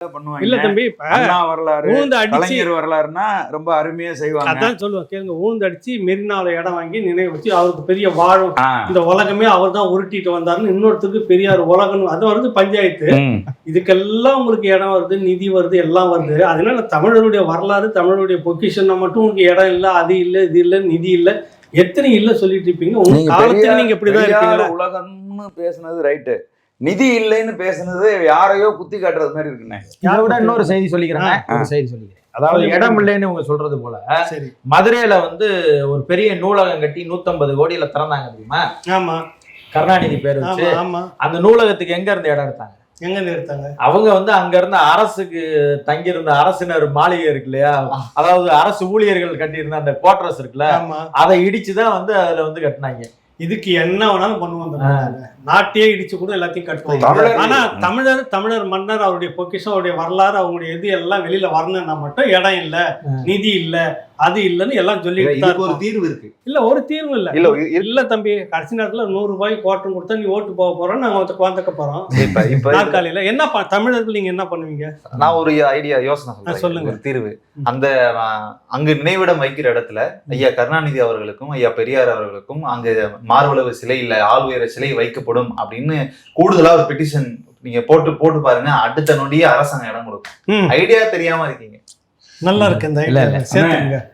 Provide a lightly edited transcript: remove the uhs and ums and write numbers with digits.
பண்ணுவாங்க. இல்ல தம்பி, அண்ணா வரலாறு, ஊந்து அடிச்சு கலைஞர் வரலாறுனா ரொம்ப அருமையா செய்வாங்க. அதான் சொல்லுவேன் கேளுங்க. ஊந்து அடிச்சு மெரினாவில் இடம் வாங்கி நினைவு வச்சு அவருக்கு பெரிய வாழும் இந்த உலகமே அவர் தான் உருட்டிட்டு வந்தாருன்னு இன்னொருத்துக்கு பெரியார் உலகம் அது வருது பஞ்சாயத்து. இதுக்கெல்லாம் உங்களுக்கு இடம் வருது, நிதி வருது, எல்லாம் வருது. அதனால தமிழருடைய வரலாறு, தமிழருடைய பொக்கிஷன் மட்டும் உங்களுக்கு இடம் இல்லை, அது இல்லை, இது இல்லை, நிதி இல்லை, எத்தனை இல்லை சொல்லிட்டு இருப்பீங்க. உங்க காலத்துக்கு நீங்க இப்படிதான் இருப்பீங்க. உலகம்னு பேசுனது ரைட்டு, நிதி இல்லைன்னு பேசுனது யாரையோ குத்தி காட்டுறது மாதிரி இருக்குண்ணே. இதை விட இன்னொரு செய்தி சொல்லிக்கிறேன். அதாவது இடம் இல்லைன்னு இவங்க சொல்றது போல மதுரையில ஒரு பெரிய நூலகம் கட்டி 150 கோடியில திறந்தாங்க தெரியுமா? ஆமா, கருணாநிதி பேர் வச்சு. அந்த நூலகத்துக்கு எங்க இருந்து இடம் எடுத்தாங்க? அவங்க அங்க இருந்த அரசுக்கு தங்கியிருந்த அரசினர் மாளிகை இருக்கு இல்லையா, அதாவது அரசு ஊழியர்கள் கட்டியிருந்த அந்த குவார்டர்ஸ் இருக்குல்ல, அதை இடிச்சுதான் அதுல கட்டினாங்க. இதுக்கு என்ன வேணாலும் பண்ணுவாங்க, நாட்டையே இடிச்சு கூட எல்லாத்தையும் கட்டுவாங்க. ஆனா தமிழர் மன்னர், அவருடைய பொக்கிஷம், அவருடைய வரலாறு, அவங்களுடைய இது எல்லாம் வெளியில வரணும்னா மட்டும் இடம் இல்ல, நிதி இல்ல, அது இல்லன்னு எல்லாம் சொல்லிட்டு ஒரு தீர்வு இருக்கு. இல்ல ஒரு தீர்வு இல்ல. இல்ல தம்பி, கடைசி நேரத்துல 100 ரூபாய்க்கு கோட்டம் கொடுத்தா நீ ஓட்டு போக போறோம், நாங்க வந்துக்க போறோம். நாற்காலியில என்ன தமிழர்கள் நீங்க என்ன பண்ணுவீங்க? நான் ஒரு யோசனை சொல்லுங்க. ஒரு தீர்வு, அந்த அங்கு நினைவிடம் வைக்கிற இடத்துல ஐயா கருணாநிதி அவர்களுக்கும் ஐயா பெரியார் அவர்களுக்கும் அங்க மார்பளவு சிலை இல்ல, ஆள் உயர சிலை வைக்கப்படும் அப்படின்னு கூடுதலா ஒரு பெட்டிஷன் நீங்க போட்டு பாருங்க. அடுத்த நொடியே அரசாங்கம் இடம் கொடுக்கும். ஐடியா தெரியாம இருக்கீங்க. நல்லா இருக்கு இந்த